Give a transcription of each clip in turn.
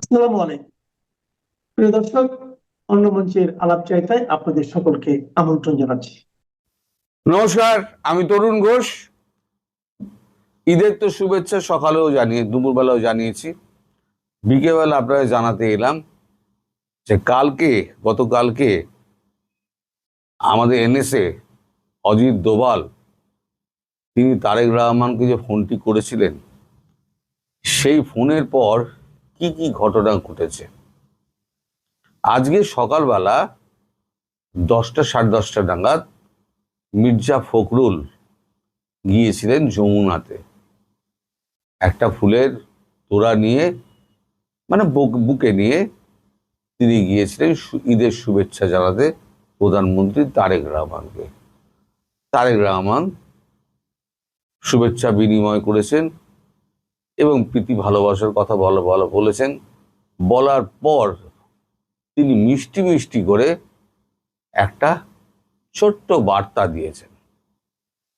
আসসালামু আলাইকুম প্রিয় দর্শক, অন্য মঞ্চের আলাপ চাইতায় আপনাদের সকলকে আমন্ত্রণ জানাচ্ছি। নমস্কার, আমি তরুণ ঘোষ। ঈদের তো শুভেচ্ছা সকালেও দুপুরবেলাও জানিয়েছি, বিকেলবেলা আপনারা জানাতে এলাম যে গতকালকে আমাদের এনএসএ অজিত দোভাল তিনি তারেক রহমানকে যে ফোনটি করেছিলেন, সেই ফোনের পর কি কি ঘটনা ঘটেছে। আজকে সকালবেলা 10টা, 10:30 নাগাদ মির্জা ফখরুল গিয়েছিলেন যমুনাতে একটা ফুলের তোড়া নিয়ে, মানে বুকে নিয়ে তিনি গিয়েছিলেন ঈদের শুভেচ্ছা জানাতে প্রধানমন্ত্রী তারেক রহমানকে। তারেক রহমান শুভেচ্ছা বিনিময় করেছেন এবং প্রীতি ভালোবাসার কথা বলেছেন। বলার পর তিনি মিষ্টি মিষ্টি করে একটা ছোট্ট বার্তা দিয়েছেন।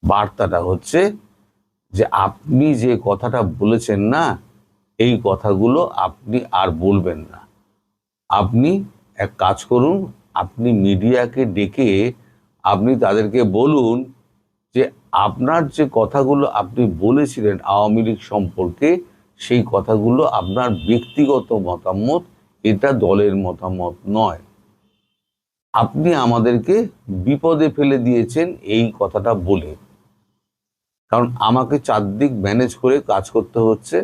বার্তাটা হচ্ছে যে আপনি যে কথাটা বলেছেন না, এই কথাগুলো আপনি আর বলবেন না। আপনি এক কাজ করুন, আপনি মিডিয়াকে ডেকে আপনি তাদেরকে বলুন যে আপনার যে কথাগুলো আপনি বলেছিলেন আওয়ামী লীগ সম্পর্কে, সেই কথাগুলো আপনার ব্যক্তিগত মতামত, এটা দলের মতামত নয়। আপনি আমাদেরকে বিপদে ফেলে দিয়েছেন এই কথাটা বলে, কারণ আমাকে চারদিক ম্যানেজ করে কাজ করতে হচ্ছে।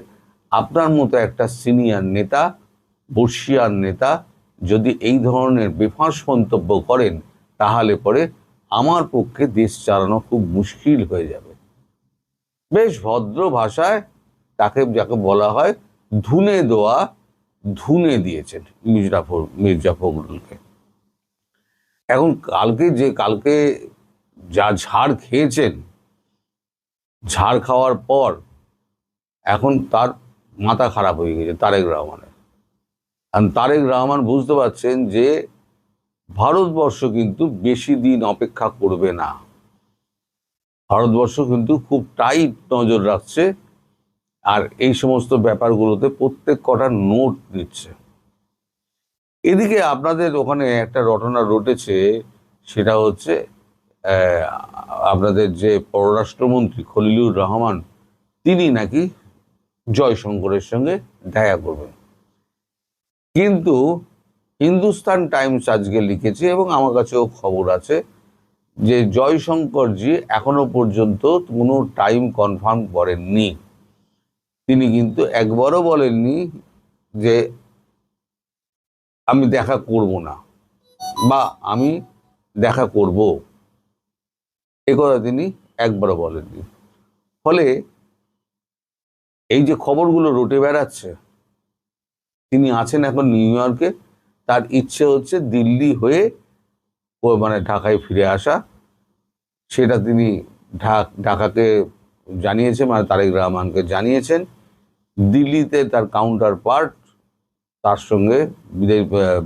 আপনার মতো একটা সিনিয়র নেতা, বর্ষিয়ার নেতা যদি এই ধরনের বেফাঁস মন্তব্য করেন, তাহলে পরে আমার পক্ষে দেশ চালানো খুব মুশকিল হয়ে যাবে। বেশ ভদ্র ভাষায় যাকে বলা হয় ধুনে দিয়েছেন মির্জা ফখরুলকে। এখন কালকে যা ঝাড় খেয়েছেন, ঝাড় খাওয়ার পর এখন তার মাথা খারাপ হয়ে গেছে তারেক রহমানের। আর তারেক রহমান বুঝতে পারছেন যে ভারতবর্ষ কিন্তু বেশি দিন অপেক্ষা করবে না। ভারতবর্ষ কিন্তু খুব টাইট নজর রাখছে, আর এই সমস্ত ব্যাপারগুলোতে প্রত্যেক কটা নোট নিচ্ছে। এদিকে আপনাদের ওখানে একটা ঘটনা ঘটেছে, সেটা হচ্ছে আপনাদের যে পররাষ্ট্রমন্ত্রী খলিলুর রহমান, তিনি নাকি জয়শঙ্করের সঙ্গে দেখা করবেন। কিন্তু হিন্দুস্তান টাইমস আজকে লিখেছে, এবং আমার কাছেও খবর আছে, যে জয়শঙ্করজি এখনো পর্যন্ত কোনো টাইম কনফার্ম করেননি। তিনি কিন্তু একবারও বলেননি যে আমি দেখা করব না বা আমি দেখা করব, এ কথা তিনি একবারও বলেননি। ফলে এই যে খবরগুলো রটে বেড়াচ্ছে, তিনি আছেন এখন নিউ ইয়র্কে, তার ইচ্ছে হচ্ছে দিল্লি হয়ে মানে ঢাকায় ফিরে আসা। সেটা তিনি ঢাকাকে জানিয়েছেন, মানে তারেক রহমানকে জানিয়েছেন। দিল্লিতে তার কাউন্টার পার্ট, তার সঙ্গে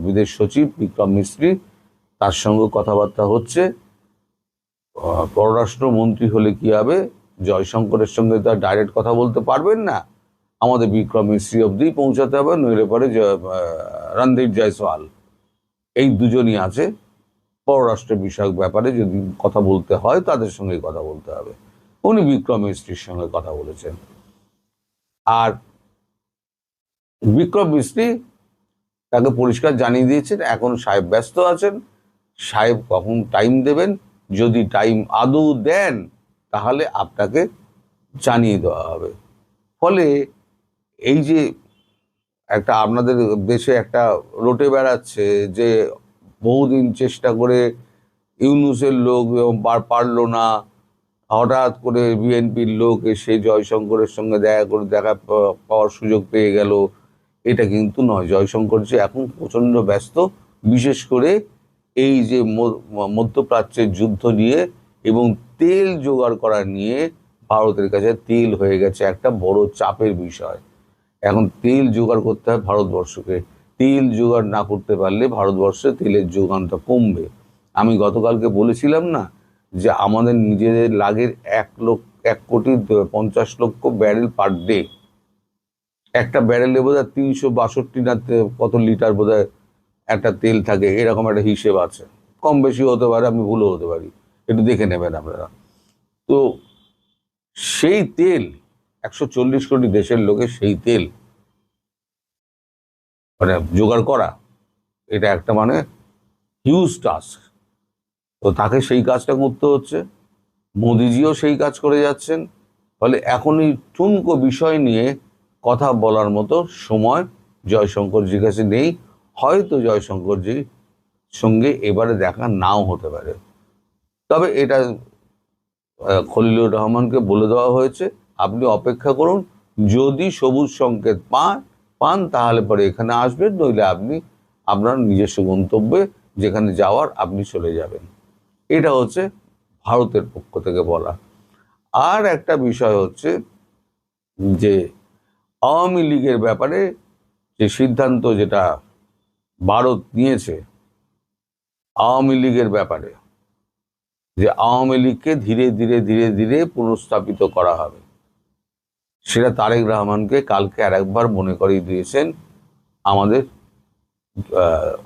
বিদেশ সচিব বিক্রম মিস্ত্রি, তার সঙ্গে কথাবার্তা হচ্ছে। পররাষ্ট্রমন্ত্রী হলে কি হবে, জয়শঙ্করের সঙ্গে তো ডাইরেক্ট কথা বলতে পারবেন না, আমাদের বিক্রম মিস্ত্রি অবধি পৌঁছাতে হবে, নইলে পরে রণদীপ জয়সওয়াল, এই দুজনই আছে পররাষ্ট্র বিষয়ক ব্যাপারে যদি কথা বলতে হয় তাদের সঙ্গে কথা বলতে হবে। উনি বিক্রম মিস্ত্রির সঙ্গে কথা বলেছেন। আর বিক্রম মিস্ত্রি তাকে পরিষ্কার জানিয়ে দিয়েছেন এখন সাহেব ব্যস্ত আছেন, সাহেব কখন টাইম দেবেন, যদি টাইম আদৌ দেন তাহলে আপনাকে জানিয়ে দেওয়া হবে। ফলে এই যে একটা আপনাদের দেশে একটা রটে বেড়াচ্ছে যে বহুদিন চেষ্টা করে ইউনূসের লোক পারলো না, হঠাৎ করে বিএনপির লোক এসে জয়শঙ্করের সঙ্গে দেখা পাওয়ার সুযোগ পেয়ে গেল, এটা কিন্তু নয়। জয়শঙ্করজি এখন প্রচণ্ড ব্যস্ত, বিশেষ করে এই যে মধ্যপ্রাচ্যের যুদ্ধ নিয়ে এবং তেল জোগাড় করা নিয়ে। ভারতের কাছে তেল হয়ে গেছে একটা বড় চাপের বিষয়। এখন তেল জোগাড় করতে হয় ভারতবর্ষকে। তেল জোগাড় না করতে পারলে ভারতবর্ষে তেলের যোগানটা কমবে। আমি গতকালকে বলেছিলাম না যে আমাদের নিজেদের লাগের 1,50,00,000 ব্যারেল পার ডে, একটা ব্যারেলে বোধহয় 362 না কত লিটার বোধহয় একটা তেল থাকে, এরকম একটা হিসেব আছে। কম বেশি হতে পারে, আমি ভুলও হতে পারি, একটু দেখে নেবেন আপনারা। তো সেই তেল 140 কোটি দেশের লোকের সেই তেল মানে জোগাড় করা, এটা একটা মানে হিউজ টাস্ক। তো তাকে সেই কাজটা করতে হচ্ছে, মোদিজিও সেই কাজ করে যাচ্ছেন। ফলে এখন এই ঠুনকো বিষয় নিয়ে কথা বলার মতো সময় জয়শঙ্করজির কাছে নেই। হয়তো জয়শঙ্করজির সঙ্গে এবারে দেখা নাও হতে পারে, তবে এটা খলিলুর রহমানকে বলে দেওয়া হয়েছে, আপনি অপেক্ষা করুন, যদি সবুজ সংকেত পান তাহলে পরে এখানে আসবেন, নইলে আপনি আপনার নিজস্ব গন্তব্যে যেখানে যাওয়ার আপনি চলে যাবেন। এটা হচ্ছে ভারতের পক্ষ থেকে বলা। আর একটা বিষয় হচ্ছে যে আওয়ামী লীগের ব্যাপারে যে সিদ্ধান্ত যেটা ভারত নিয়েছে, আওয়ামী লীগের ব্যাপারে যে আওয়ামী লীগকে ধীরে ধীরে ধীরে ধীরে পুনঃস্থাপিত করা হবে, সেটা তারেক রহমানকে কালকে আরেকবার মনে করিয়ে দিয়েছেন আমাদের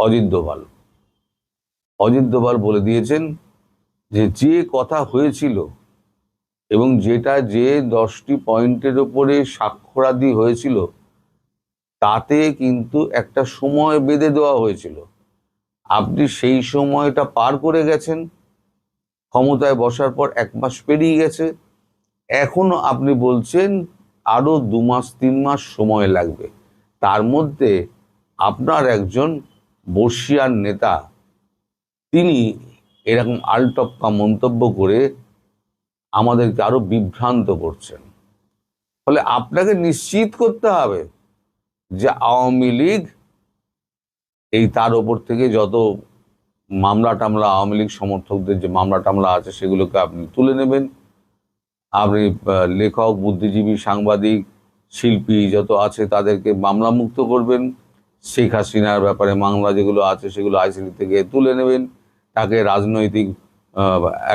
অজিত দোভাল। অজিত দোভাল বলে দিয়েছেন যে কথা হয়েছিল এবং যেটা যে 10টি পয়েন্টের উপরে স্বাক্ষরাদি হয়েছিল, তাতে কিন্তু একটা সময় বেঁধে দেওয়া হয়েছিল। আপনি সেই সময়টা পার করে গেছেন, ক্ষমতায় বসার পর 1 মাস পেরিয়ে গেছে, এখনো আপনি বলছেন আরো 2 মাস 3 মাস সময় লাগবে। তার মধ্যে আপনার একজন বর্ষিয়ান নেতা তিনি এরকম আলটপকা মন্তব্য করে আমাদেরকে আরো বিভ্রান্ত করছেন। ফলে আপনাকে নিশ্চিত করতে হবে যে আওয়ামী লীগ এই তার ওপর থেকে যত মামলা টামলা, আওয়ামী লীগ সমর্থকদের যে মামলা টামলা আছে সেগুলোকে আপনি তুলে নেবেন। আপনি লেখক, বুদ্ধিজীবী, সাংবাদিক, শিল্পী যত আছে তাদেরকে মামলা মুক্ত করবেন। শেখ হাসিনার ব্যাপারে মামলা যেগুলো আছে সেগুলো আইসিসি থেকে তুলে নেবেন। তাকে রাজনৈতিক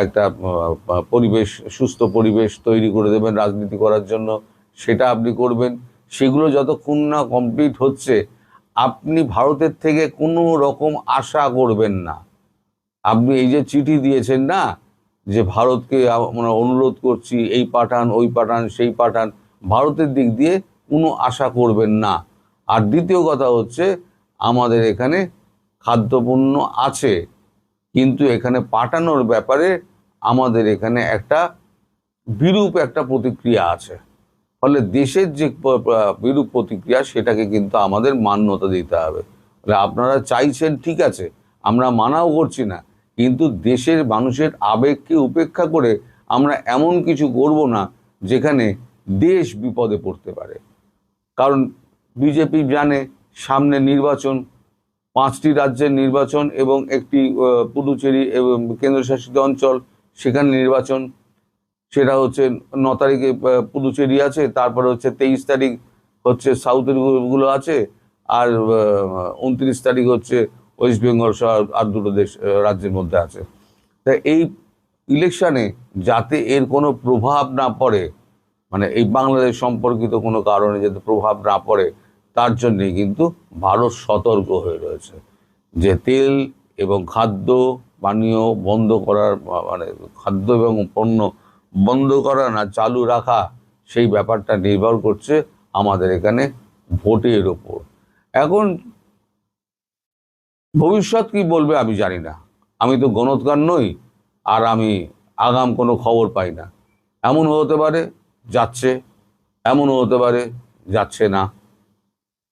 একটা পরিবেশ, সুস্থ পরিবেশ তৈরি করে দেবেন রাজনীতি করার জন্য, সেটা আপনি করবেন। সেগুলো যতক্ষণ না কমপ্লিট হচ্ছে, আপনি ভারতের থেকে কোনো রকম আশা করবেন না। আপনি এই যে চিঠি দিয়েছেন না, যে ভারতকে আমরা অনুরোধ করছি এই পাঠান, ওই পাঠান, সেই পাঠান, ভারতের দিক দিয়ে কোনো আশা করবেন না। আর দ্বিতীয় কথা হচ্ছে, আমাদের এখানে খাদ্যপণ্য আছে, কিন্তু এখানে পাঠানোর ব্যাপারে আমাদের এখানে একটা বিরূপ একটা প্রতিক্রিয়া আছে। ফলে দেশের যে বিরূপ প্রতিক্রিয়া, সেটাকে কিন্তু আমাদের মান্যতা দিতে হবে। আপনারা চাইছেন ঠিক আছে, আমরা মানাও করছি না, কিন্তু দেশের মানুষের আবেগকে উপেক্ষা করে আমরা এমন কিছু করব না যেখানে দেশ বিপদে পড়তে পারে। কারণ বিজেপি জানে সামনে নির্বাচন, 5টি রাজ্যের নির্বাচন এবং একটি পুদুচেরি এবং কেন্দ্রশাসিত অঞ্চল, সেখানে নির্বাচন। সেটা হচ্ছে 9 তারিখে পুদুচেরি আছে, তারপরে হচ্ছে 23 তারিখ হচ্ছে সাউথের গুলো আছে, আর 29 তারিখ হচ্ছে ওয়েস্ট বেঙ্গল সহ আর 2টো দেশ রাজ্যের মধ্যে আছে। তাই এই ইলেকশনে যাতে এর কোনো প্রভাব না পড়ে, মানে এই বাংলাদেশ সম্পর্কিত কোনো কারণে যাতে প্রভাব না পড়ে, তার জন্যে কিন্তু ভারত সতর্ক হয়ে রয়েছে যে তেল এবং খাদ্য পানীয় বন্ধ করার, মানে খাদ্য এবং পণ্য বন্ধ করা না চালু রাখা, সেই ব্যাপারটা নির্ভর করছে আমাদের এখানে ভোটের ওপর। এখন ভবিষ্যৎ কি বলবে আমি জানি না, আমি তো গণৎকার নই, আর আমি আগাম কোনো খবর পাই না। এমনও হতে পারে যাচ্ছে, এমনও হতে পারে যাচ্ছে না,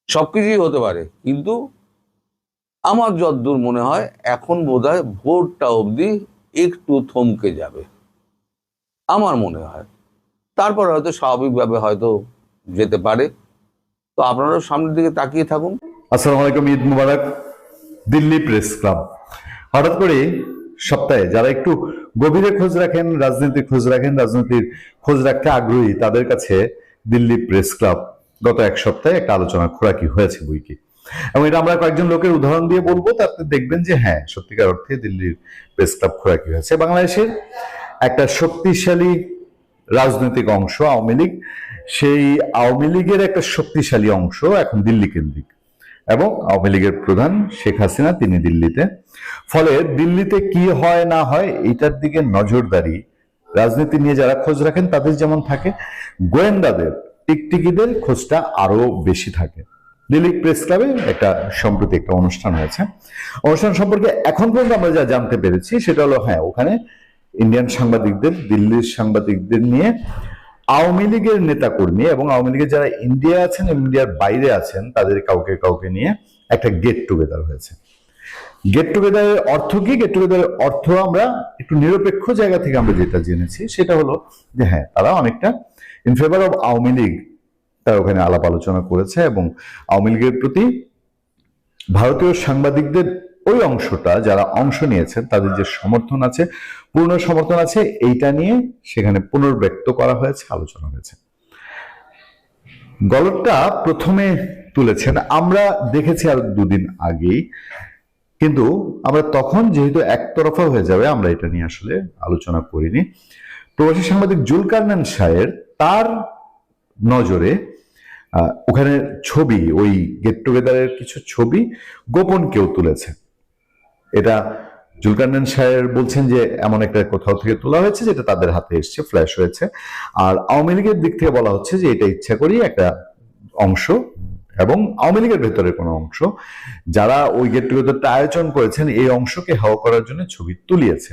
সব কিছুই হতে পারে। কিন্তু আমার যতদূর মনে হয় এখন বোধহয় ভোটটা অবধি একটু থমকে যাবে, আমার মনে হয়। তারপর হয়তো স্বাভাবিকভাবে হয়তো যেতে পারে। তো আপনারাও সামনের দিকে তাকিয়ে থাকুন। আসসালামু আলাইকুম, ঈদ মুবারক। দিল্লি প্রেস ক্লাব হঠাৎ করে সপ্তাহে যারা একটু গভীরে খোঁজ রাখেন, রাজনীতির খোঁজ রাখেন, রাজনীতির খোঁজ রাখতে আগ্রহী, তাদের কাছে দিল্লি প্রেস ক্লাব গত 1 সপ্তাহে একটা আলোচনা খোরাকি হয়েছে বইকি। এবং এটা আমরা কয়েকজন লোকের উদাহরণ দিয়ে বলবো, তাতে দেখবেন যে হ্যাঁ, সত্যিকার অর্থে দিল্লির প্রেস ক্লাব খোরাকি হয়েছে। বাংলাদেশের একটা শক্তিশালী রাজনৈতিক অংশ আওয়ামী লীগ, সেই আওয়ামী লীগের একটা শক্তিশালী অংশ এখন দিল্লি কেন্দ্রিক, এবং আওয়ামী লীগের প্রধান শেখ হাসিনা তিনি দিল্লিতে। ফলে দিল্লিতে কি হয় না হয় এটার দিকে নজরদারি রাজনীতি নিয়ে যারা খোঁজ রাখেন তাদের যেমন থাকে, গোয়েন্দাদের টিকটিকিদের খোঁজটা আরো বেশি থাকে। দিল্লি প্রেস ক্লাবে সম্প্রতি একটা অনুষ্ঠান হয়েছে। অনুষ্ঠান সম্পর্কে এখন পর্যন্ত আমরা যা জানতে পেরেছি সেটা হলো, হ্যাঁ, ওখানে ইন্ডিয়ান সাংবাদিকদের, দিল্লির সাংবাদিকদের নিয়ে আওয়ামী লীগের নেতাকর্মী এবং আওয়ামী লীগের যারা ইন্ডিয়া আছেন, ইন্ডিয়ার বাইরে আছেন, তাদের কাউকে কাউকে নিয়ে একটা গেট টুগেদার হয়েছে। গেট টুগেদারের অর্থ কি? গেট টুগেদারের অর্থ আমরা একটু নিরপেক্ষ জায়গা থেকে আমরা যেটা জেনেছি সেটা হলো যে হ্যাঁ, তারা অনেকটা in favour of Awami League তারা ওখানে আলাপ আলোচনা করেছে, এবং আওয়ামী লীগের প্রতি ভারতীয় সাংবাদিকদের ওই অংশটা যারা অংশ নিয়েছেন তাদের যে সমর্থন আছে, পূর্ণ সমর্থন আছে, এইটা নিয়ে সেখানে পুনর্ব্যক্ত করা হয়েছে, আলোচনা হয়েছে। গল্পটা প্রথমে তুলেছেন আমরা দেখেছি আর দুদিন আগেই, কিন্তু আমরা তখন যেহেতু একতরফা হয়ে যাবে আমরা এটা নিয়ে আসলে আলোচনা করিনি। প্রবাসী সাংবাদিক জুলকারনাইন শাহের তার নজরে ওখানে ছবি, ওই গেট টুগেদারের কিছু ছবি গোপন কেউ তুলেছে। এটা জুলকারনাইন শাহের বলছেন যে এমন একটা কোথাও থেকে তোলা হয়েছে যেটা তাদের হাতে এসছে, ফ্ল্যাশ হয়েছে। আর আওয়ামী লীগের দিক থেকে বলা হচ্ছে যে এটা ইচ্ছা করি একটা অংশ, এবং আওয়ামী লীগের ভেতরের কোনো অংশ যারা ওই গেট টুগেদারটা আয়োজন করেছেন এই অংশকে হাওয়া করার জন্য ছবি তুলিয়েছে।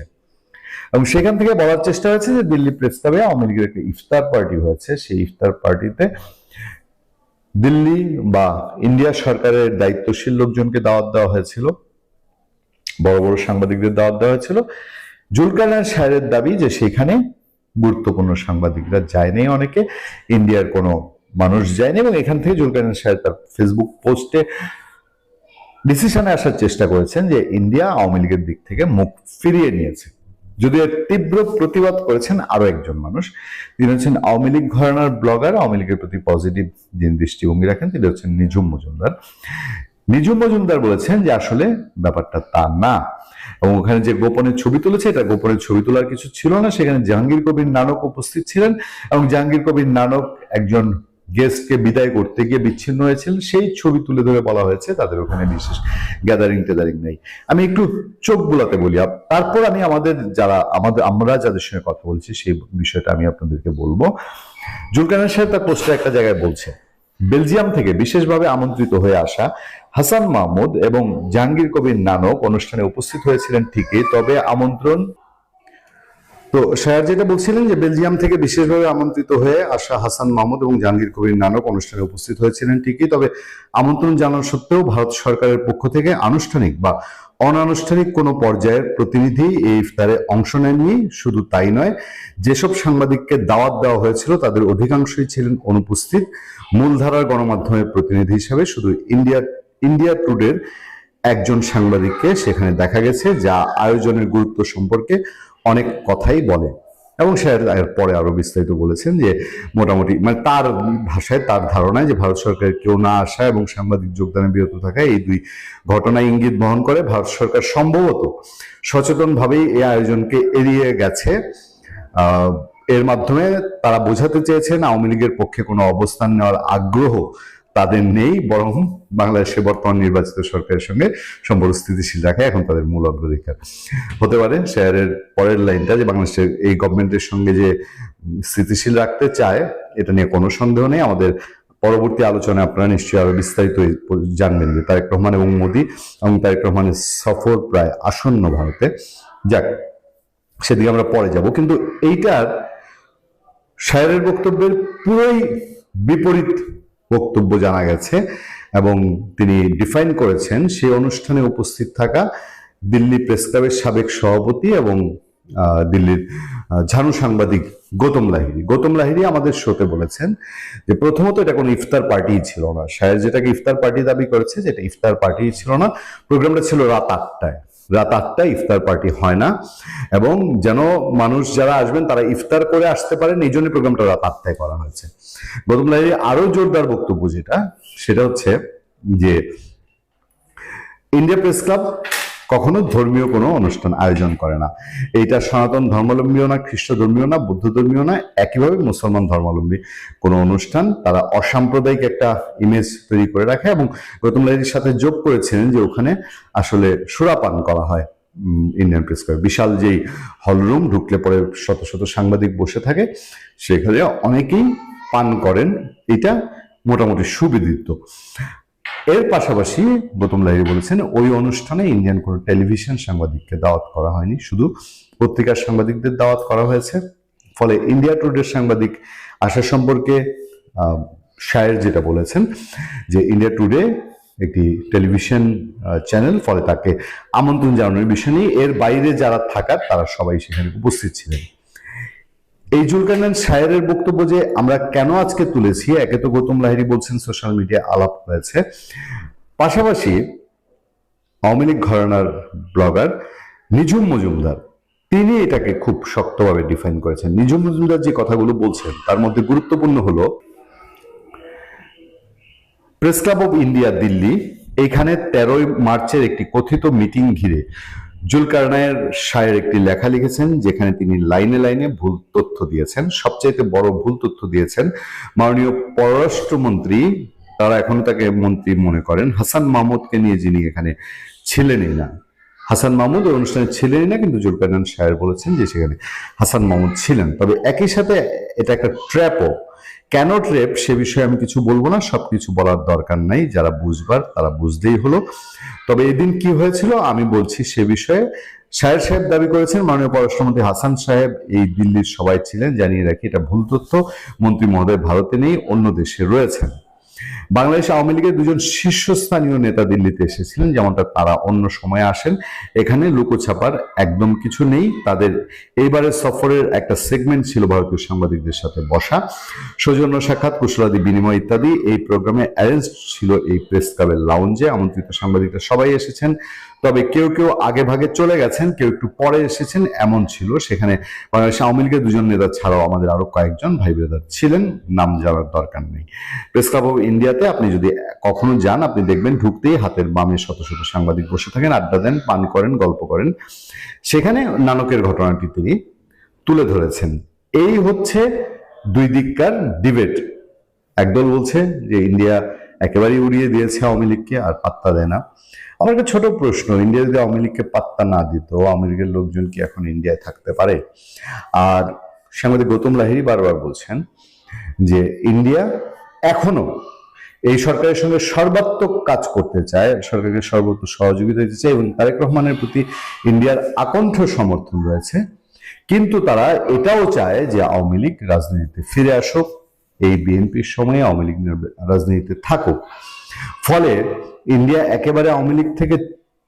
এবং সেখান থেকে বলার চেষ্টা হয়েছে যে দিল্লি প্রেস ক্লাবে আওয়ামী লীগের একটা ইফতার পার্টি হয়েছে, সেই ইফতার পার্টিতে দিল্লি বা ইন্ডিয়া সরকারের দায়িত্বশীল লোকজনকে দাওয়াত দেওয়া হয়েছিল, বড় বড় সাংবাদিকদের দাওয়াত দেওয়া হয়েছিল। জুলকারনাইন শাহের দাবি যে সেখানে গুরুত্বপূর্ণ সাংবাদিকরা যায়নি, অনেকে ইন্ডিয়ার কোনো মানুষ যায়নি, এবং এখান থেকে জুলকারনাইন শাহ তার ফেসবুক পোস্টে ডিসিশনে আসার চেষ্টা করেছেন যে ইন্ডিয়া আওয়ামী লীগের দিক থেকে মুখ ফিরিয়ে নিয়েছে। যদিও তীব্র প্রতিবাদ করেছেন আরো একজন মানুষ, তিনি হচ্ছেন আওয়ামী লীগ ঘরানার ব্লগার, আওয়ামী লীগের প্রতি পজিটিভ যিনি দৃষ্টিভঙ্গি রাখেন তিনি হচ্ছেন নিঝুম মজুমদার। নিঝুম মজুমদার বলেছেন যে আসলে ব্যাপারটা তা না, এবং ওখানে যে গোপনের ছবি তুলেছে এটা গোপনের ছবি তোলার কিছু ছিল না। সেখানে জাহাঙ্গীর কবির নানক উপস্থিত ছিলেন, এবং জাহাঙ্গীর কবির নানক একজন গেস্টকে বিদায় করতে গিয়ে বিচ্ছিন্ন হয়েছিল, সেই ছবি তুলে ধরে বলা হয়েছে তাদের ওখানে বিশেষ গ্যাদারিং টেদারিং নেই। আমি একটু চোখ বুলাতে বলি, তারপর আমি আমরা যাদের সঙ্গে কথা বলছি সেই বিষয়টা আমি আপনাদেরকে বলবো। জুলকারনাইন শাহ তার পোস্টে একটা জায়গায় বলছে, বেলজিয়াম থেকে বিশেষভাবে আমন্ত্রিত হয়ে আসা হাসান মাহমুদ এবং জাহাঙ্গীর কবির নানক অনুষ্ঠানে উপস্থিত হয়েছিলেন ঠিকই, তবে আমন্ত্রণ তো শাহ যেটা বলছিলেন যে বেলজিয়াম থেকে বিশেষভাবে আমন্ত্রিত হয়ে আসা হাসান মাহমুদ এবং জাহাঙ্গীর কবির নানক অনুষ্ঠানে উপস্থিত হয়েছিলেন ঠিকই, তবে আমন্ত্রণ জানানো সত্ত্বেও ভারত সরকারের পক্ষ থেকে আনুষ্ঠানিক বা অনানুষ্ঠানিক কোনো পর্যায়ের প্রতিনিধি এই ইফতারে অংশ নেননি। শুধু তাই নয়, যেসব সাংবাদিককে দাওয়াত দেওয়া হয়েছিল তাদের অধিকাংশই ছিলেন অনুপস্থিত। মূলধারার গণমাধ্যমের প্রতিনিধি হিসেবে শুধু ইন্ডিয়া টুডের একজন সাংবাদিককে সেখানে দেখা গেছে, যা আয়োজনের গুরুত্ব সম্পর্কে অনেক কথাই বলে। এবং সে পরে আরো বিস্তারিত বলেছেন যে মোটামুটি মানে তার ভাষায় তার ধারণায় যে ভারত সরকারের কেউ না আসা এবং সাংবাদিক যোগদানে বিরত থাকা এই দুই ঘটনায় ইঙ্গিত বহন করে ভারত সরকার সম্ভবত সচেতনভাবেই এই আয়োজনকে এড়িয়ে গেছে। এর মাধ্যমে তারা বোঝাতে চেয়েছেন আওয়ামী লীগের পক্ষে কোনো অবস্থান নেওয়ার আগ্রহ তাদের নেই, বরং বাংলাদেশের বর্তমান নির্বাচিত সরকারের সঙ্গে সম্পর্ক স্থিতিশীল রাখা এখন তাদের মূল অগ্রাধিকার হতে পারে। শেয়ারের পরের লাইনটা যে বাংলাদেশের এই গভর্নমেন্টের সঙ্গে যে স্থিতিশীল রাখতে চায় এটা নিয়ে কোনো সন্দেহ নেই। আমাদের পরবর্তী আলোচনায় আপনারা নিশ্চয়ই আরো বিস্তারিত জানবেন যে তারেক রহমান এবং মোদী এবং তারেক রহমানের সফর প্রায় আসন্ন ভারতে। যাক, সেদিকে আমরা পরে যাব, কিন্তু এইটার শায়েরের বক্তব্যের পুরোই বিপরীত বক্তব্য জানা গেছে, এবং তিনি ডিফাইন করেছেন সেই অনুষ্ঠানে উপস্থিত থাকা দিল্লি প্রেস ক্লাবের সাবেক সভাপতি এবং দিল্লির ঝানু সাংবাদিক গৌতম লাহিড়ী আমাদের শোতে বলেছেন যে প্রথমত এটা কোনো ইফতার পার্টি ছিল না। শায়ের যেটাকে ইফতার পার্টি দাবি করেছে যেটা ইফতার পার্টি ছিল না, প্রোগ্রামটা ছিল রাত 8টায় ইফতার পার্টি হয় না, এবং যেন মানুষ যারা আসবেন তারা ইফতার করে আসতে পারেন এই জন্য প্রোগ্রামটা রাত 8টায় করা হয়েছে। গৌতম লাহিড়ী আরো জোরদার বক্তব্য সেটা হচ্ছে যে ইন্ডিয়া প্রেস ক্লাব কখনো ধর্মীয় কোনো অনুষ্ঠান আয়োজন করে না। এইটা সনাতন ধর্মাবলম্বীও না, খ্রিস্ট ধর্মীয় না, বৌদ্ধ ধর্মীয় না, একইভাবে মুসলমান ধর্মাবলম্বী কোনো অনুষ্ঠান তারা অসাম্প্রদায়িক একটা ইমেজ তৈরি করে রাখে। এবং গৌতম লাহিড়ীর সাথে যোগ করেছিলেন যে ওখানে আসলে সুরাপান করা হয় ইন্ডিয়ান প্রেস ক্লাবে। বিশাল যেই হলরুম, ঢুকলে পরে শত শত সাংবাদিক বসে থাকে, সেখানে অনেকেই পান করেন, এটা মোটামুটি সুবিদিত। এর পাশাপাশি গৌতম লাহিড়ী বলেছেন ওই অনুষ্ঠানে ইন্ডিয়ান কোনো টেলিভিশন সাংবাদিককে দাওয়াত করা হয়নি, শুধু পত্রিকার সাংবাদিকদের দাওয়াত করা হয়েছে। ফলে ইন্ডিয়া টুডের সাংবাদিক আসা সম্পর্কে শায়ের যেটা বলেছেন যে ইন্ডিয়া টুডে একটি টেলিভিশন চ্যানেল, ফলে তাকে আমন্ত্রণ জানানোর বিষয় নেই। এর বাইরে যারা থাকার তারা সবাই সেখানে উপস্থিত ছিলেন। এই জুলকারনাইন শায়েরের বক্তব্য যে আমরা কেন আজকে তুলেছি, একে তো গৌতম লাহিড়ী বলছেন সোশ্যাল মিডিয়া আলাপ হয়েছে, পাশাপাশি আওয়ামী লীগ ঘরানার ব্লগার নিঝুম মজুমদার তিনি এটাকে খুব শক্তভাবে ডিফাইন করেছেন। নিঝুম মজুমদার যে কথাগুলো বলছেন তার মধ্যে গুরুত্বপূর্ণ হলো press club of India Delhi, এইখানে 13 মার্চের একটি কথিত মিটিং ঘিরে জুলকারনাইন শায়ের একটি লেখা লিখেছেন, যেখানে তিনি লাইনে লাইনে ভুল তথ্য দিয়েছেন। সবচেয়ে বড় ভুল তথ্য দিয়েছেন মাননীয় পররাষ্ট্রমন্ত্রী, তারা এখনো তাকে মন্ত্রী মনে করেন, হাসান মাহমুদকে নিয়ে, যিনি এখানে ছিলেনই না। হাসান মাহমুদ ওই অনুষ্ঠানে ছিলেনই না, কিন্তু জুলকারনাইন শায়ের বলেছেন যে সেখানে হাসান মাহমুদ ছিলেন। তবে একই সাথে এটা একটা ট্র্যাপও। কেন ট্র্যাপ সে বিষয়ে আমি কিছু বলবো না, সবকিছু বলার দরকার নাই, যারা বুঝবার তারা বুঝলেই হলো। তবে এদিন কি হয়েছিল আমি বলছি সে বিষয়ে। শায়ের সাহেব দাবি করেছেন মাননীয় পররাষ্ট্রমন্ত্রী হাসান সাহেব এই দিল্লির সবাই ছিলেন। জানিয়ে রাখি এটা ভুল তথ্য, মন্ত্রী মহোদয় ভারতে নেই, অন্য দেশে রয়েছেন। বাংলাদেশ আওয়ামী লীগের দুজন শীর্ষস্থানীয় নেতা দিল্লিতে এসেছিলেন, যেমনটা তারা অন্য সময় আসেন। এখানে লুকোছাপার একদম কিছু নেই। তাদের এইবারের সফরের একটা সেগমেন্ট ছিল ভারতীয় সাংবাদিকদের সাথে বসা, সৌজন্য সাক্ষাৎ, কুশলাদি বিনিময় ইত্যাদি। এই প্রোগ্রামে অ্যারেঞ্জ ছিল এই প্রেস ক্লাবের লাউঞ্জে। আমন্ত্রিত সাংবাদিকরা সবাই এসেছেন, তবে কেউ কেউ আগে ভাগে চলে গেছেন, কেউ একটু পরে এসেছেন, এমন ছিল। সেখানে বাংলাদেশ আওয়ামী লীগের দুজন নেতা ছাড়াও আমাদের আরো কয়েকজন ভাই ব্রাদার ছিলেন, নাম জানার দরকার নেই। প্রেস ক্লাব অব ইন্ডিয়াতে আপনি যদি কখনো যান, আপনি দেখবেন ঢুকতেই হাতের বামে শত শত সাংবাদিক বসে থাকেন, আড্ডা দেন, পান করেন, গল্প করেন। সেখানে নানকের ঘটনাটি তিনি তুলে ধরেছেন। এই হচ্ছে দুই দিককার ডিবেট। একদল বলছে যে ইন্ডিয়া একেবারেই উড়িয়ে দিয়েছে আওয়ামী লীগকে, আর পাত্তা দেয় না। আমার একটা ছোট প্রশ্ন, ইন্ডিয়া যদি আওয়ামী লীগকে পাত্তা না দিত, আওয়ামী লীগের লোকজন কি এখন ইন্ডিয়ায় থাকতে পারে? আর সাংবাদিক গৌতম লাহিড়ী বারবার বলছেন যে ইন্ডিয়া এখনো এই সরকারের সঙ্গে সর্বাত্মক কাজ করতে চায়, সরকারকে সর্বোচ্চ সহযোগিতা দিতে চায়, এবং তারেক রহমানের প্রতি ইন্ডিয়ার আকণ্ঠ সমর্থন রয়েছে। কিন্তু তারা এটাও চায় যে আওয়ামী লীগ রাজনীতিতে ফিরে আসুক, এই বিএনপির সময়ে আওয়ামী লীগ রাজনীতিতে থাকুক। ফলে ইন্ডিয়া একেবারে আওয়ামী লীগ থেকে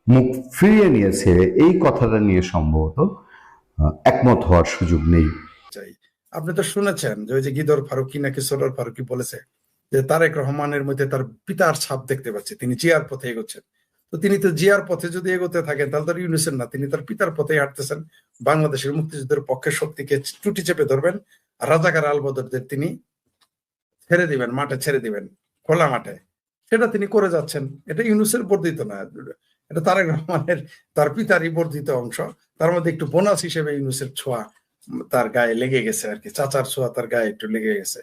মুখ ফিরিয়ে নিয়েছে, এই কথাটা নিয়ে সম্ভবত একমত হওয়ার সুযোগ নেই। আপনি তো শুনেছেন যে ওই যে গিদর ফারুকি নাকি সরোর ফারুকি বলেছে যে তারেক রহমানের মধ্যে তার পিতার ছাপ দেখতে পাচ্ছে, তিনি জিয়ার পথে এগোচ্ছেন। তো তিনি তো জিয়ার পথে যদি এগোতে থাকেন তাহলে তার ইউনুসের না, তিনি তার পিতার পথেই হাঁটতেছেন। বাংলাদেশের মুক্তিযুদ্ধের পক্ষে শক্তিকে টুটি চেপে ধরবেন, আর রাজাকার আলবদরদের তিনি ছেড়ে দিবেন, মাঠে ছেড়ে দিবেন, খোলা মাঠে। সেটা তিনি করে যাচ্ছেন। এটা ইউনুসের বর্ধিত না, এটা তারেক রহমানের তার পিতারই বর্ধিত অংশ। তার মধ্যে একটু বোনাস হিসেবে ইউনুসের ছোঁয়া তার গায়ে লেগে গেছে আর কি, চাচার ছোঁয়া তার গায়ে একটু লেগে গেছে।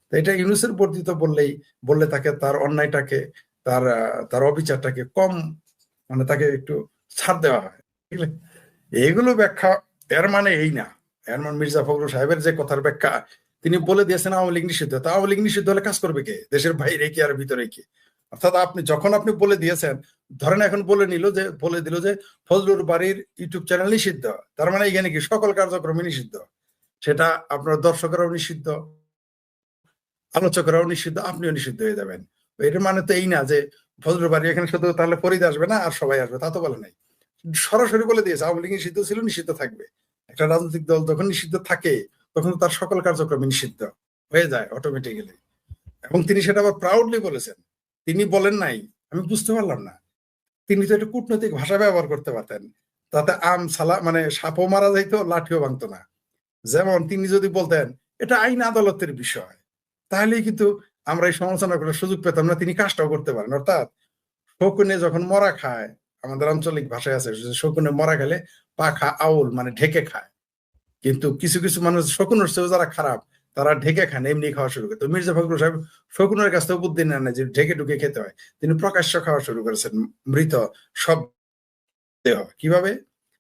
তো এটা ইউনুসের বর্ধিত বললে তাকে তার অন্যায়টাকে, তার অবিচারটাকে কম, মানে তাকে একটু ছাড় দেওয়া হয়। এইগুলো ব্যাখ্যা, এর মানে এই না। এর মানে মির্জা ফখরুল সাহেবের যে কথার ব্যাখ্যা, তিনি বলে দিয়েছেন আওয়ামী লীগ নিষিদ্ধ। তা আওয়ামী লীগ নিষিদ্ধ হলে কাজ করবে কে? দেশের বাইরে কি আর ভিতরে কি? অর্থাৎ যখন আপনি বলে দিয়েছেন, ধরেন এখন বলে দিল যে ফজলুর বাড়ির ইউটিউব চ্যানেল নিষিদ্ধ, তার মানে এখানে কি সকল কার্যক্রমে নিষিদ্ধ? সেটা আপনার দর্শকরাও নিষিদ্ধ, আলোচকরাও নিষিদ্ধ, আপনিও নিষিদ্ধ হয়ে যাবেন। এর মানে তো এই না যে ফজলুর বাড়ি এখানে শুধু তাহলে ফরিদ আসবে না আর সবাই আসবে, তা তো বলে নাই। সরাসরি বলে দিয়েছে আওয়ামী লীগ নিষিদ্ধ ছিল, নিষিদ্ধ থাকবে। একটা রাজনৈতিক দল যখন নিষিদ্ধ থাকে তখন তার সকল কার্যক্রমে নিষিদ্ধ হয়ে যায় অটোমেটিক্যালি। এবং তিনি সেটা আবার প্রাউডলি বলেছেন। তিনি বলেন নাই, আমি বুঝতে পারলাম না, তিনি তো একটা কূটনৈতিক ভাষা ব্যবহার করতে পারতেন, তাতে মানে সাপও মারা যাইতো, লাঠিও ভাঙতো না। যেমন তিনি যদি বলতেন এটা আইন আদালতের বিষয়, তাহলেই কিন্তু আমরা এই সমালোচনা করার সুযোগ পেতাম না। তিনি কাজটাও করতে পারেন। অর্থাৎ শকুনে যখন মরা খায়, আমাদের আঞ্চলিক ভাষায় আছে যে শকুনে মরা গেলে পাখা আউল, মানে ঢেকে খায়। কিন্তু কিছু কিছু মানুষ শকুনের চেয়েও যারা খারাপ তারা ঢেকে খান, এমনি খাওয়া শুরু করে। তো মির্জা ফখরুল সাহেব শকুনের কাছ থেকে বুদ্ধি নেন না যে ঢেকে ঢুকে খেতে হয়, তিনি প্রকাশ্য খাওয়া শুরু করেছেন মৃত সব দেহ। কিভাবে?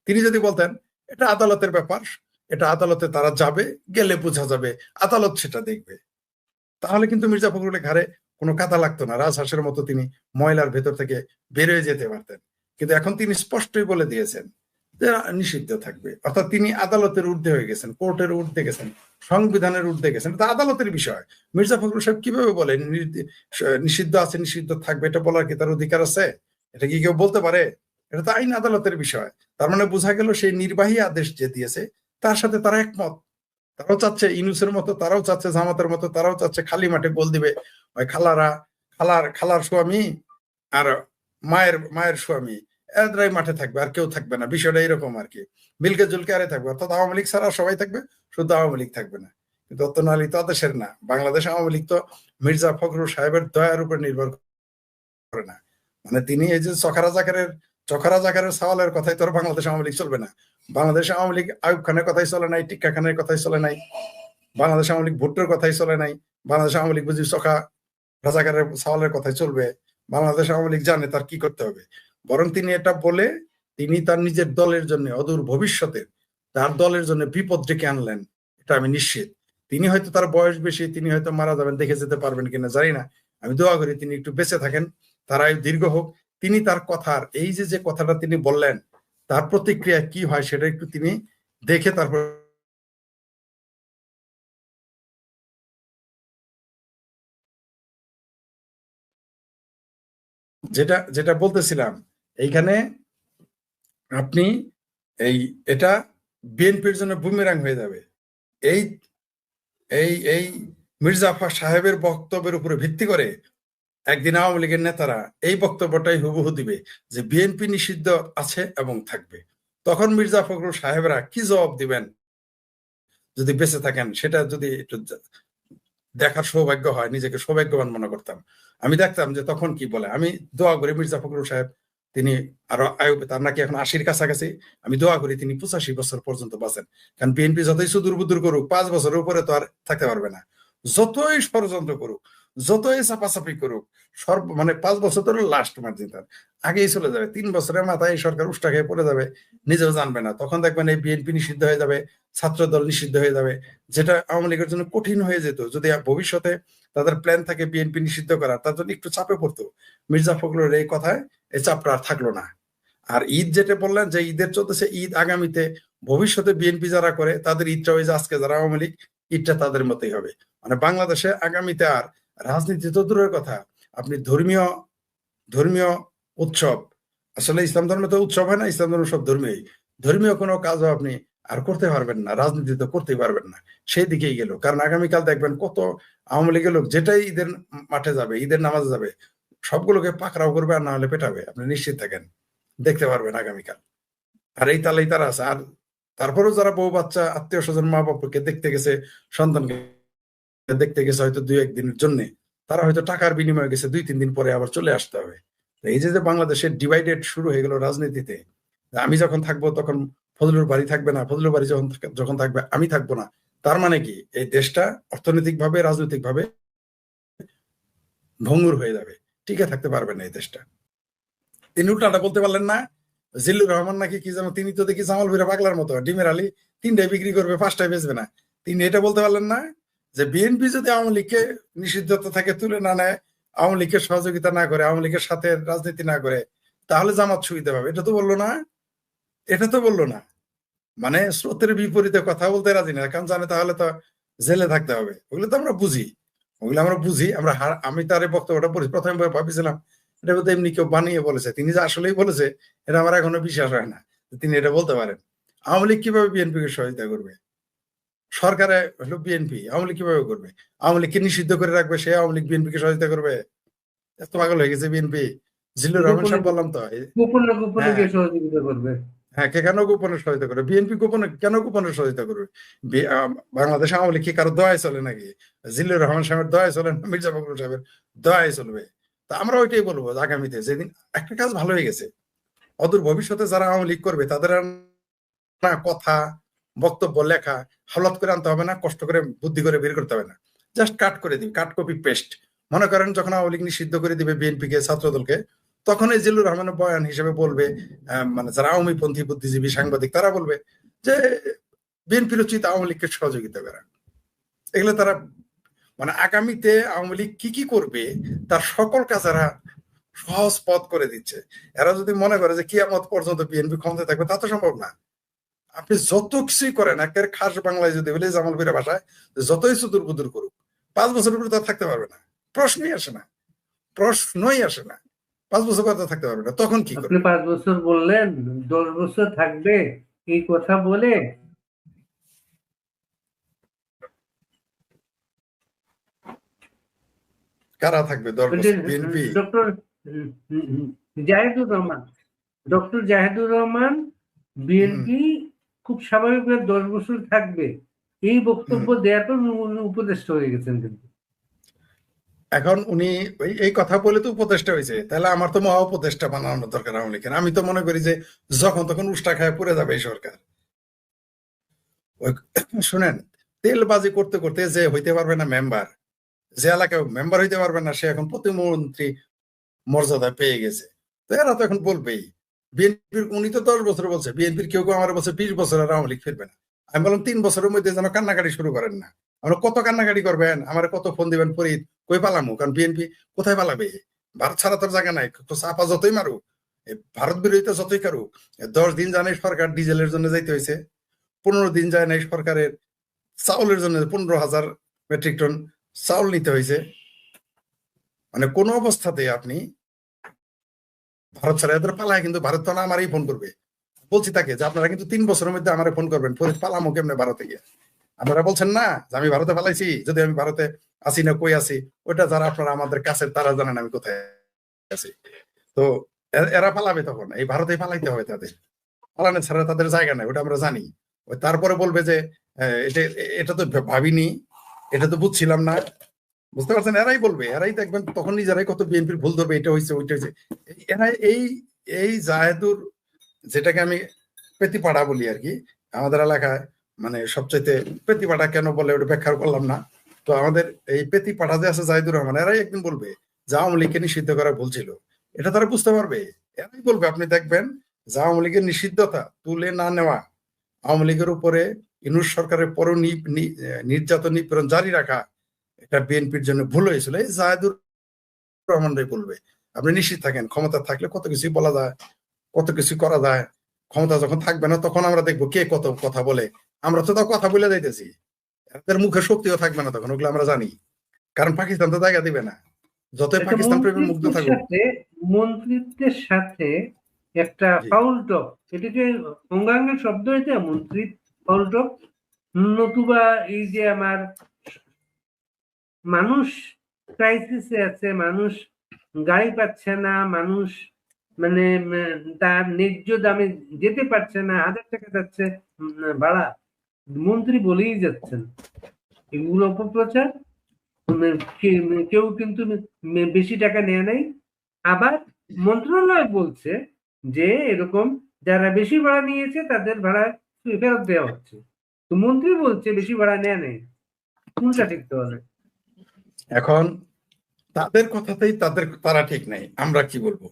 তিনি যদি বলতেন এটা আদালতের ব্যাপার, এটা আদালতে তারা যাবে, গেলে বোঝা যাবে, আদালত সেটা দেখবে, তাহলে কিন্তু মির্জা ফখরুলের ঘাড়ে কোনো কাঁটা লাগতো না, রাজহাঁসের মতো তিনি ময়লার ভেতর থেকে বেরোয় যেতে পারতেন। কিন্তু এখন তিনি স্পষ্টই বলে দিয়েছেন যে নিষিদ্ধ থাকবে, অর্থাৎ তিনি আদালতের ঊর্ধ্বে হয়ে গেছেন, কোর্টের ঊর্ধ্বে গেছেন, সংবিধানের ঊর্ধ্বে গেছেন। এটা আদালতের বিষয়। মির্জা ফখরুল সাহেব কিভাবে বলেন নিষিদ্ধ আছে, নিষিদ্ধ থাকবে? এটা বলার কি তার অধিকার আছে? এটা কি কেউ বলতে পারে? এটা তো আইন আদালতের বিষয়। তার মানে বোঝা গেল সেই নির্বাহী আদেশ যে দিয়েছে তার সাথে তারা একমত। তারাও চাচ্ছে ইউনূসের মতো, তারাও চাচ্ছে জামাতের মতো, তারাও চাচ্ছে খালি মাঠে গোল দিবে ওই খালার স্বামী আর মায়ের স্বামী, এরাই মাঠে থাকবে, আর কেউ থাকবে না। বিষয়টা এরকম আর কি, মিলকে জুলকে আরে থাকবে, অর্থাৎ আওয়ামী লীগ ছাড়া সবাই থাকবে, শুধু আওয়ামী লীগ থাকবে না। কিন্তু অত্তনালী তো দেশের না, বাংলাদেশ আওয়ামী লীগ তো মির্জা ফখরুল সাহেবের দয়ার উপর নির্ভর করে না। মানে তিনি এই যে চখরা জাকারের সওয়ালের কথাই তো বাংলাদেশ আওয়ামী লীগ চলবে না। বাংলাদেশ আওয়ামী লীগ আইয়ুব খানের কথাই চলে নাই, টিক্কা খানের কথাই চলে নাই, বাংলাদেশ আওয়ামী লীগ ভুট্টোর কথাই চলে নাই, বাংলাদেশ আওয়ামী লীগ বুঝি চখা রাজাকারের সওয়ালের কথাই চলবে। বাংলাদেশ আওয়ামী লীগ জানে তার কি করতে হবে। বরং তিনি এটা বলে তিনি তার নিজের দলের জন্য অদূর ভবিষ্যতে তার দলের জন্য বিপদ ডেকে আনলেন, এটা আমি নিশ্চিত। তিনি হয়তো তার বয়স বেশি, তিনি হয়তো মারা যাবেন, দেখে যেতে পারবেন কিনা জানি না, আমি দোয়া করি তিনি একটু বেঁচে থাকেন, তার আয়ু দীর্ঘ হোক। তিনি তার কথার এই যে কথাটা তিনি বললেন তার প্রতিক্রিয়া কি হয় সেটা একটু তিনি দেখে তারপর যেটা বলতেছিলাম এইখানে আপনি এটা বিএনপির জন্য বুমেরাং হয়ে যাবে। এই এই এই মির্জাফর সাহেবের বক্তব্যের উপরে ভিত্তি করে একদিন আওয়ামী লীগের নেতারা এই বক্তব্যটাই হুবহু দিবে যে বিএনপি নিষিদ্ধ আছে এবং থাকবে। তখন মির্জা ফখরুল সাহেবরা কি জবাব দিবেন যদি বেঁচে থাকেন, সেটা যদি একটু দেখার সৌভাগ্য হয়, নিজেকে সৌভাগ্যবান মনে করতাম। আমি দেখতাম যে তখন কি বলে। আমি দোয়া করি মির্জা ফখরুল সাহেব তিনি আরো আয়ু, তার নাকি এখন 80-র কাছাকাছি, আমি দোয়া করি তিনি 85 বছর পর্যন্ত বাঁচেন। কারণ বিএনপি যতই সুদূর বুদুর করুক 5 বছরের উপরে তো আর থাকতে পারবে না। যতই ষড়যন্ত্র করুক, যতই চাপাচাপি করুক, মানে 5 বছর তো লাস্ট মার্জিন, তার আগেই চলে যাবে। 3 বছরের মাথায় এই সরকার উষ্টা খেয়ে পড়ে যাবে, নিজেও জানবে না। তখন দেখবেন এই বিএনপি নিষিদ্ধ হয়ে যাবে, ছাত্র দল নিষিদ্ধ হয়ে যাবে, যেটা আওয়ামী লীগের জন্য কঠিন হয়ে যেত যদি ভবিষ্যতে তাদের প্ল্যান থাকে বিএনপি নিষিদ্ধ করার, তার জন্য একটু চাপে পড়তো। মির্জা ফখরুলের এই কথায় এই চাপটা আর থাকলো না। আর ঈদ যেটা বললেন যে ঈদের চলতেছে, ঈদ আগামীতে ভবিষ্যতে বিএনপি যারা করে তাদের ঈদটা ওই যে আজকে যারা আওয়ামী লীগ, ঈদটা তাদের মতোই হবে। মানে বাংলাদেশে আগামীতে আর রাজনীতি তো দূরের কথা, আপনি ধর্মীয় উৎসব, আসলে ইসলাম ধর্মে তো উৎসব হয় না, ইসলাম ধর্ম সব ধর্মীয় কোনো কাজও আপনি আর করতে পারবেন না, রাজনীতি তো করতেই পারবেন না। সেই দিকেই গেল। কারণ আগামীকাল দেখবেন কত আওয়ামী লীগের লোক যেটাই ঈদের মাঠে যাবে, ঈদের নামাজে যাবে, সবগুলোকে পাকড়াও করবে, আর না হলে পেটাবে, আপনি নিশ্চিত থাকেন, দেখতে পারবেন আগামীকাল। আর এই তালেই তারা আছে। আর তারপরেও যারা বউ বাচ্চা আত্মীয় স্বজন মা বাবাকে দেখতে গেছে, সন্তানকে দেখতে গেছে হয়তো 2-1 দিনের জন্য, তারা হয়তো টাকার বিনিময়ে গেছে, 2-3 দিন পরে আবার চলে আসতে হবে। এই যে বাংলাদেশের ডিভাইডেড শুরু হয়ে গেল রাজনীতিতে, আমি যখন থাকবো তখন ফজলুর বাড়ি থাকবে না, ফজলুর বাড়ি যখন থাকবে আমি থাকবো না। তার মানে কি এই দেশটা অর্থনৈতিক ভাবে রাজনৈতিক ভাবে ভঙ্গুর হয়ে যাবে, টিকে থাকতে পারবে না এই দেশটা। তিনি উল্টাটা বলতে পারলেন না। জিল্লুর রহমান নাকি কি যেন, তিনি তো দেখি জামাল ভুঁইয়া পাগলার মতো, ডিমের আলী 3টায় বিক্রি করবে, 5টায় বেচবে না। তিনি এটা বলতে পারলেন না যে বিএনপি যদি আওয়ামী লীগকে নিষিদ্ধতা থেকে তুলে না নেয়, আওয়ামী লীগের সহযোগিতা না করে, আওয়ামী লীগের সাথে রাজনীতি না করে, তাহলে জামাত সুবিধা পাবে। এটা তো বললো না। মানে স্রোতের বিপরীতে কথা বলতে রাজি না, কারণ জানে তাহলে তো জেলে থাকতে হবে। ওগুলো তো আমরা বুঝি, আমি তার এই বক্তব্যটা পড়ি, প্রথমে ভাবিছিলাম এটা বোধহয় এমনি কেউ বানিয়ে বলেছে। তিনি যে আসলেই বলেছে এটা আমার এখনো বিশ্বাস হয় না তিনি এটা বলতে পারেন। আওয়ামী লীগ কিভাবে বিএনপিকে সহায়তা করবে? সরকারে হলো বিএনপি, আওয়ামী লীগ কিভাবে করবে? আওয়ামী লীগকে নিষিদ্ধ করে রাখবে, সে আওয়ামী লীগ বিএনপিকে সহায়তা করবে? এত পাগল হয়ে গেছে বিএনপি। জিল্লুর রহমান সাহেব বললাম তো, গোপনে কে সহযোগিতা করবে? হ্যাঁ, কে কেন গোপনে সহায়তা করবে? বিএনপি কেন গোপনে সহায়তা করবে? বাংলাদেশ আওয়ামী লীগ কি কারো দয়ায় চলে নাকি? জিল্লুর রহমান সাহেবের দয়ায় চলে না মির্জা ফখরুল সাহেবের দয়ায় চলবে? তা আমরা ওইটাই বলবো আগামীতে, যেদিন একটা কাজ ভালো হয়ে গেছে, অদূর ভবিষ্যতে যারা আওয়ামী লীগ করবে তাদের আর না কথা বক্তব্য লেখা হাওলাত করে আনতে হবে না, কষ্ট করে বুদ্ধি করে বের করতে হবে না, জাস্ট কাট করে দিবে, কাট কপি পেস্ট। মনে করেন যখন আওয়ামী লীগ নিষিদ্ধ করে দিবে বিএনপি কে, ছাত্রদলকে, তখন এই জিল্লুর রহমানের বয়ান হিসেবে বলবে, মানে যারা আওয়ামী পন্থী বুদ্ধিজীবী সাংবাদিক তারা বলবে যে বিএনপির উচিত আওয়ামী লীগকে সহযোগিতা করা। এগুলো তারা মানে আগামীতে আওয়ামী লীগ কি কি করবে তার সকল কাজ এরা সহজ পথ করে দিচ্ছে। এরা যদি মনে করে যে কিয়ামত পর্যন্ত বিএনপি ক্ষমতায় থাকবে, তা তো সম্ভব না। আপনি যত কিছুই করেন, একের খাস বাংলায় যদি বলে, জামাল বীরের ভাষায়, যতই সুদূর বুদুর করুক, 5 বছরের উপরে তার থাকতে পারবে না, প্রশ্নই আসে না, প্রশ্নই আসে না। 5 বছর পর থাকতে পারবে না, তখন কি আপনি করবে? 5 বছর বললেন, 10 বছর থাকবে এই কথা বলে কারা থাকবে 10 বছর? BNP? Doctor Zahidur Rahman, doctor Zahidur Rahman BNP খুব স্বাভাবিকভাবে 10 বছর থাকবে এই বক্তব্য দেওয়ার পর উনি উপদেষ্টা হয়ে গেছেন। কিন্তু এখন উনি এই কথা বলে তো উপদেষ্টা হয়েছে, তাহলে আমার তো মহা উপদেষ্টা বানানোর দরকার আওয়ামী লীগের। আমি তো মনে করি যে যখন তখন উষ্টা খায় পড়ে যাবে এই সরকার। শুনেন, তেলবাজি করতে করতে যে হইতে পারবে না মেম্বার, যে এলাকায় মেম্বার হইতে পারবে না, সে এখন প্রতিমন্ত্রী মর্যাদা পেয়ে গেছে। তো এরা তো এখন বলবেই। বিএনপির উনি তো 10 বছর বলছে, বিএনপির কেউ কেউ আমার বলছে 20 বছর আর আওয়ামী লীগ ফিরবে না। আমি বললাম 3 বছরের মধ্যে যেন কান্নাকাটি শুরু করেন না। আমরা কত কান্নাকাটি করবেন, আমার কত ফোন দিবেন, ফরিদ কই পালামু? কারণ বিএনপি কোথায় পালাবে? ভারত ছাড়া তোর জায়গা নাই। তো চাপা যতই মারুক, ভারত বিরোধিতা যতই কারুক, 10 দিন জানে সরকার ডিজেলের জন্য যাইতে হয়েছে, 15 দিন যায় নাই সরকারের চাউলের জন্য 15,000 মেট্রিক টন চাউল নিতে হয়েছে। মানে কোন অবস্থাতে আপনি ভারত ছাড়া এদের পালায়, কিন্তু ভারত তো না আমারই ফোন করবে। বলছি তাকে যে আপনারা কিন্তু 3 বছরের মধ্যে আমার ফোন করবেন, পরে পালামো কেমনে ভারতে গিয়ে? আপনারা বলছেন না যে আমি ভারতে পালাইছি, যদি আমি ভারতে আসি না কই আছি, ওইটা যারা আপনারা আমাদের কাছে তারা জানেন আমি কোথায় আছি। তো এরা পালাবে, তখন এই ভারতেই পালাইতে হবে তাদের, পালানো ছাড়া তাদের জায়গা নাই, ওটা আমরা জানি। ওই তারপরে বলবে যে এটা এটা তো ভাবিনি, এটা তো বুঝছিলাম না। বুঝতে পারছেন? এরাই বলবে, এরাই দেখবেন তখন নিজেরাই কত বিএনপির ভুল ধরবে, এটা হয়েছে ওইটা হয়েছে। এরা এই এই জাহেদুর, যেটাকে আমি পেতিপাড়া বলি আর কি আমাদের এলাকায়, মানে সবচাইতে পেতিপাড়া কেন বলে ওটা ব্যাখ্যা করলাম না। তো আমাদের এই পেতিপাড়া যে আছে জাহিদুর রহমান, এরাই একদিন বলবে যে আওয়ামী লীগকে নিষিদ্ধ করা ভুল ছিল। এটা তারা বুঝতে পারবে, এরাই বলবে। আপনি দেখবেন যে আওয়ামী লীগের নিষিদ্ধতা তুলে না নেওয়া, আওয়ামী লীগের উপরে ইউনূস সরকারের পর নির্যাতন নিপীড়ন জারি রাখা, এটা বিএনপির জন্য ভুল হয়েছিল। এই জাহেদুর রহমানরাই বলবে। আপনি নিশ্চিত থাকেন, ক্ষমতা থাকলে কত কিছুই বলা যায়, কত কিছু করা যায়। ক্ষমতা যখন থাকবে না, তখন আমরা দেখবো কে কত কথা বলে। আমরা তো তাও কথা বলে যাইতেছি, এদের মুখে শক্তিও থাকবে না তখন, ওগুলো আমরা জানি। কারণ পাকিস্তান তো জায়গা দিবে না, যতই একটা পাকিস্তান প্রেমী মুগ্ধ থাকুক। মন্ত্রিত্বের সাথে একটা জি। ফাউল টক, এটাকে অঙ্গাঙ্গের শব্দ হইতে মন্ত্রী ফাউল টক, নতুবা এই যে আমার মানুষ ক্রাইসিসে আছে, মানুষ গাড়ি পাচ্ছে না, মানুষ মানে তার ন্যায্য দামে যেতে পারছে না, 1000 টাকা যাচ্ছে ভাড়া, মন্ত্রী বলেই যাচ্ছেন। এগুলো অপপ্রচার। কেউ কিন্তু বেশি টাকা নেয় নাই। আবার মন্ত্রণালয় বলছে যে এরকম যারা বেশি ভাড়া নিয়েছে তাদের ভাড়া ফেরত দেওয়া হচ্ছে। তো মন্ত্রী বলছে বেশি ভাড়া নেয় নেই, কোনটা ঠিক তাহলে? এখন তাদের কথাতেই তারা ঠিক নাই, আমরা কি বলবো?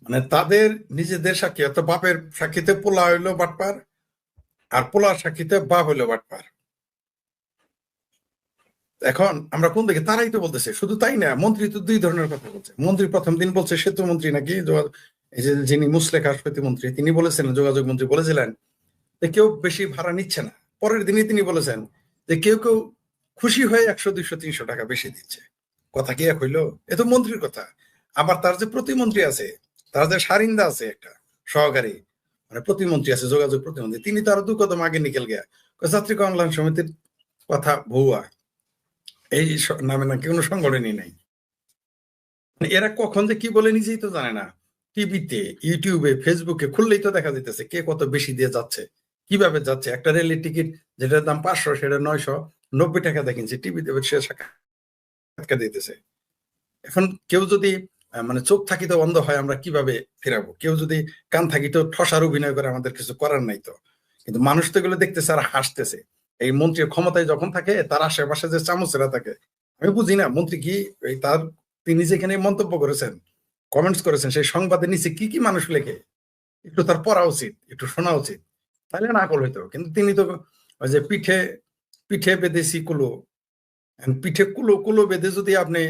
মানে তাদের নিজেদের সাক্ষী, অত বাপের সাক্ষীতে পোলা হইলো বাটপার, আর পোলার সাক্ষীতে বাপ হইলো বাটপার। এখন আমরা কোন দিকে? তারাই তো বলতেছে। শুধু তাই না, মন্ত্রী তো 2 ধরনের কথা বলছে। মন্ত্রী প্রথম দিন বলছে, সেতু মন্ত্রী নাকি, এই যে যিনি মুসলেখা প্রতিমন্ত্রী, তিনি বলেছেন, যোগাযোগ মন্ত্রী বলেছিলেন যে কেউ বেশি ভাড়া নিচ্ছে না। পরের দিনই তিনি বলেছেন যে কেউ কেউ খুশি হয়ে 100, 200, 300 টাকা বেশি দিচ্ছে। কথা কি এক হইলো? এ তো মন্ত্রীর কথা। আবার তার যে প্রতিমন্ত্রী আছে, তার যে সারিন্দা আছে একটা সহকারী, মানে প্রতিমন্ত্রী আছে, যোগাযোগ প্রতিমন্ত্রী, তিনি তো আরো 2 কদম আগে নিকেল গিয়া যাত্রী কল্যাণ সমিতির কথা ভুয়া, এই নামে নাকি কোনো সংগঠনই নাই। এরা কখন যে কি বলে নিজেই তো জানে না। টিভিতে, ইউটিউবে, ফেসবুকে খুললেই তো দেখা যাইতেছে কে কত বেশি দিয়ে যাচ্ছে, কিভাবে যাচ্ছে। একটা রেলের টিকিট যেটার দাম 500, সেটা 990 টাকা দেখিনছে টিভিতে, সে সাক্ষাৎকার দিতেছে। এখন কেউ যদি মানে চোখ থাকিতে অন্ধ হয় আমরা কিভাবে ফেরাবো? কেউ যদি কান থাকিতেও ঠসার অভিনয় করে আমাদের কিছু করার নাই তো। কিন্তু মানুষ তো এগুলো দেখতেছে আর হাসতেছে। এই মন্ত্রীর ক্ষমতায় যখন থাকে তার আশেপাশে যে চামচেরা থাকে, আমি বুঝি না মন্ত্রী কি তিনি যেখানে মন্তব্য করেছেন, কমেন্টস করেছেন, সেই সংবাদের নিচে কি কি মানুষ লেখে একটু তার পড়া উচিত, একটু শোনা উচিত, তাহলে না আকল হইতো। কিন্তু তিনি তো ওই যে পিঠে পিঠে বেঁধেছি কুলো, পিঠে কুলো কুলো বেঁধে যদি আপনি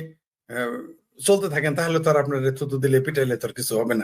চলতে থাকেন তাহলে তো আর আপনার থুতু দিলে পিটাইলে তো আর কিছু হবে না।